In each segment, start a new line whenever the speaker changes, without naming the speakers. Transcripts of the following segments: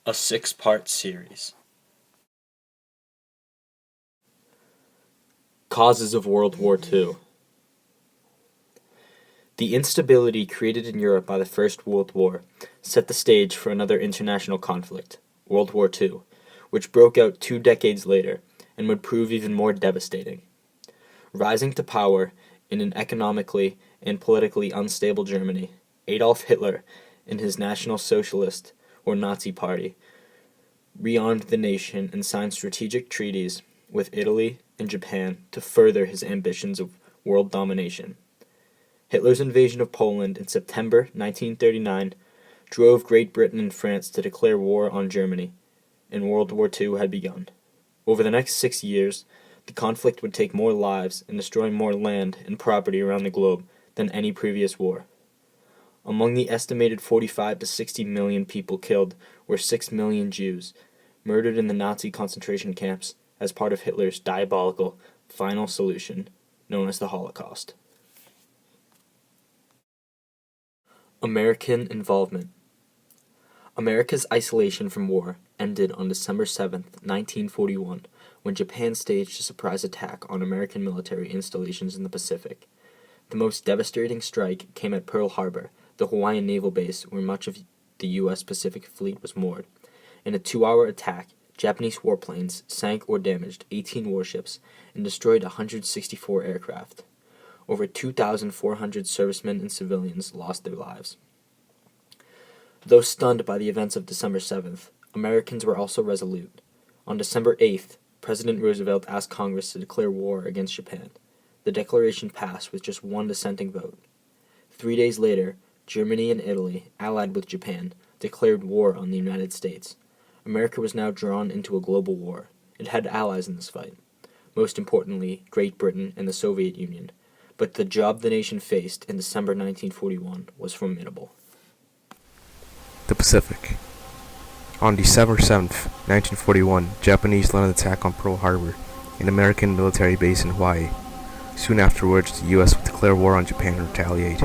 a 6-part series. Causes of World War II. The instability created in Europe by the First World War set the stage for another international conflict, World War II, which broke out 2 decades later and would prove even more devastating. Rising to power in an economically and politically unstable Germany, Adolf Hitler and his National Socialist or Nazi Party rearmed the nation and signed strategic treaties with Italy and Japan to further his ambitions of world domination. Hitler's invasion of Poland in September 1939 drove Great Britain and France to declare war on Germany, and World War II had begun. Over the next 6 years, the conflict would take more lives and destroy more land and property around the globe than any previous war. Among the estimated 45 to 60 million people killed were 6 million Jews, murdered in the Nazi concentration camps as part of Hitler's diabolical final solution, known as the Holocaust. American involvement. America's isolation from war ended on December 7, 1941, when Japan staged a surprise attack on American military installations in the Pacific. The most devastating strike came at Pearl Harbor, the Hawaiian naval base where much of the U.S. Pacific Fleet was moored. In a 2-hour attack, Japanese warplanes sank or damaged 18 warships and destroyed 164 aircraft. Over 2,400 servicemen and civilians lost their lives. Though stunned by the events of December 7th, Americans were also resolute. On December 8th, President Roosevelt asked Congress to declare war against Japan. The declaration passed with just one dissenting vote. 3 days later, Germany and Italy, allied with Japan, declared war on the United States. America was now drawn into a global war. It had allies in this fight, most importantly, Great Britain and the Soviet Union. But the job the nation faced in December 1941 was formidable.
The Pacific. On December 7, 1941, Japanese led an attack on Pearl Harbor, an American military base in Hawaii. Soon afterwards, the U.S. would declare war on Japan and retaliate.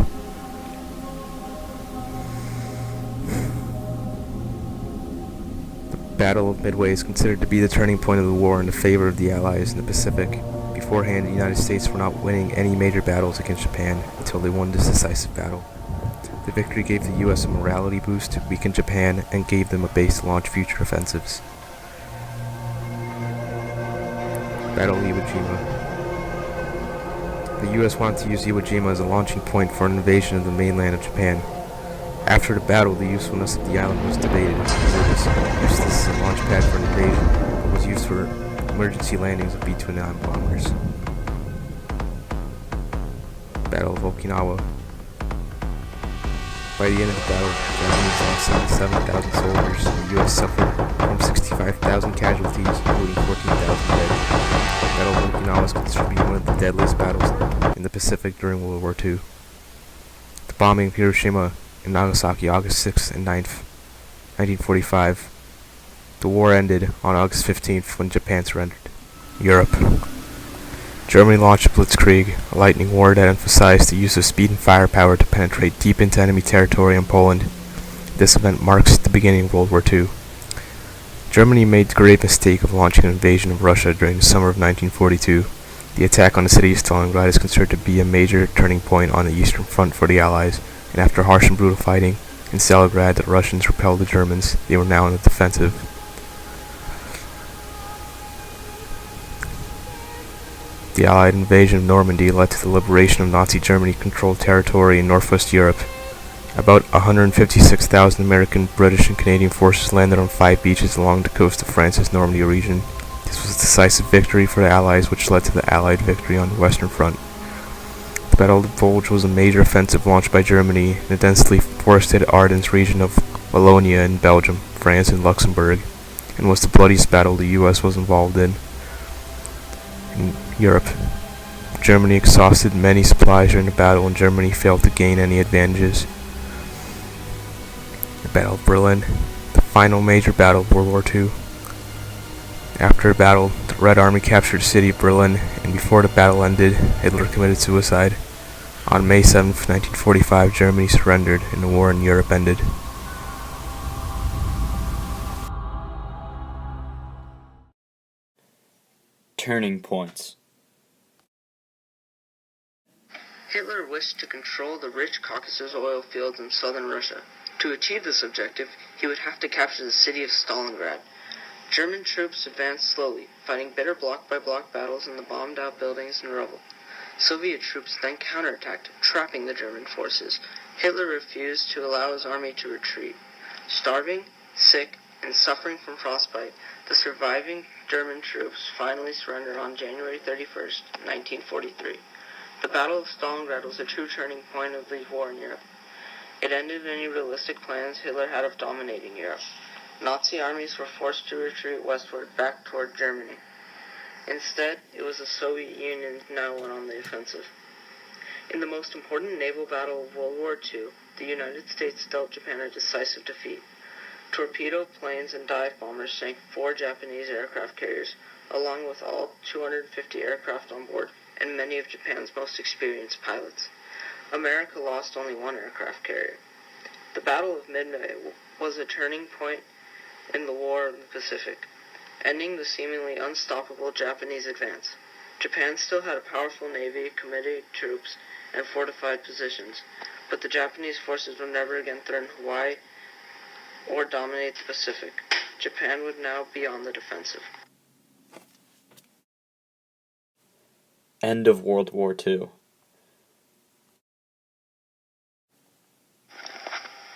The Battle of Midway is considered to be the turning point of the war in the favor of the Allies in the Pacific. Beforehand, the United States were not winning any major battles against Japan until they won this decisive battle. The victory gave the U.S. a morality boost, weakened Japan, and gave them a base to launch future offensives. Battle of Iwo Jima. The U.S. wanted to use Iwo Jima as a launching point for an invasion of the mainland of Japan. After the battle, the usefulness of the island was debated. It was useless as a launch pad for an invasion, but was used for emergency landings of B-29 bombers. Battle of Okinawa. By the end of the battle, the Japanese lost 77,000 soldiers, and the U.S. suffered from 65,000 casualties, including 14,000 dead. The Battle of Okinawa is considered to be one of the deadliest battles in the Pacific during World War II. The bombing of Hiroshima and Nagasaki, August 6th and 9th, 1945. The war ended on August 15th when Japan surrendered. Europe. Germany launched Blitzkrieg, a lightning war that emphasized the use of speed and firepower to penetrate deep into enemy territory in Poland. This event marks the beginning of World War II. Germany made the grave mistake of launching an invasion of Russia during the summer of 1942. The attack on the city of Stalingrad is considered to be a major turning point on the Eastern Front for the Allies, and after harsh and brutal fighting in Stalingrad, the Russians repelled the Germans. They were now on the defensive. The Allied invasion of Normandy led to the liberation of Nazi Germany-controlled territory in northwest Europe. About 156,000 American, British, and Canadian forces landed on 5 beaches along the coast of France's Normandy region. This was a decisive victory for the Allies, which led to the Allied victory on the Western Front. The Battle of the Bulge was a major offensive launched by Germany in the densely forested Ardennes region of Wallonia in Belgium, France, and Luxembourg, and was the bloodiest battle the U.S. was involved in. In Europe, Germany exhausted many supplies during the battle, and Germany failed to gain any advantages. The Battle of Berlin, the final major battle of World War II. After the battle, the Red Army captured the city of Berlin, and before the battle ended, Hitler committed suicide. On May 7, 1945, Germany surrendered, and the war in Europe ended.
Turning points.
Hitler wished to control the rich Caucasus oil fields in southern Russia. To achieve this objective, he would have to capture the city of Stalingrad. German troops advanced slowly, fighting bitter block-by-block battles in the bombed-out buildings and rubble. Soviet troops then counterattacked, trapping the German forces. Hitler refused to allow his army to retreat. Starving, sick, and suffering from frostbite, the surviving German troops finally surrendered on January 31st, 1943. The Battle of Stalingrad was a true turning point of the war in Europe. It ended any realistic plans Hitler had of dominating Europe. Nazi armies were forced to retreat westward, back toward Germany. Instead, it was the Soviet Union now went on the offensive. In the most important naval battle of World War II, the United States dealt Japan a decisive defeat. Torpedo planes and dive bombers sank 4 Japanese aircraft carriers, along with all 250 aircraft on board, and many of Japan's most experienced pilots. America lost only 1 aircraft carrier. The Battle of Midway was a turning point in the war in the Pacific, ending the seemingly unstoppable Japanese advance. Japan still had a powerful navy, committed troops, and fortified positions, but the Japanese forces would never again threaten Hawaii or dominate the Pacific. Japan would now be on the defensive.
End of World War II.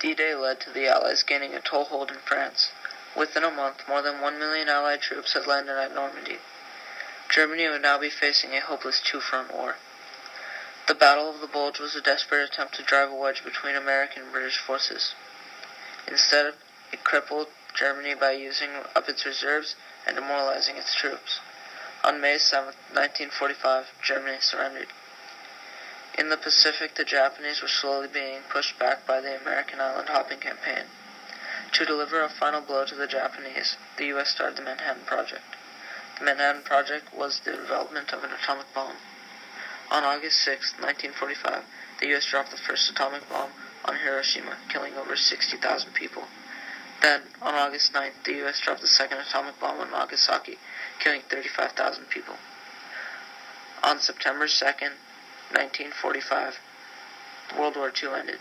D-Day led to the Allies gaining a toehold in France. Within a month, more than 1 million Allied troops had landed at Normandy. Germany would now be facing a hopeless two-front war. The Battle of the Bulge was a desperate attempt to drive a wedge between American and British forces. Instead, it crippled Germany by using up its reserves and demoralizing its troops. On May 7, 1945, Germany surrendered. In the Pacific, the Japanese were slowly being pushed back by the American island-hopping campaign. To deliver a final blow to the Japanese, the U.S. started the Manhattan Project. The Manhattan Project was the development of an atomic bomb. On August 6, 1945, the U.S. dropped the first atomic bomb on Hiroshima, killing over 60,000 people. Then, on August 9th, the U.S. dropped the second atomic bomb on Nagasaki, killing 35,000 people. On September 2nd, 1945, World War II ended.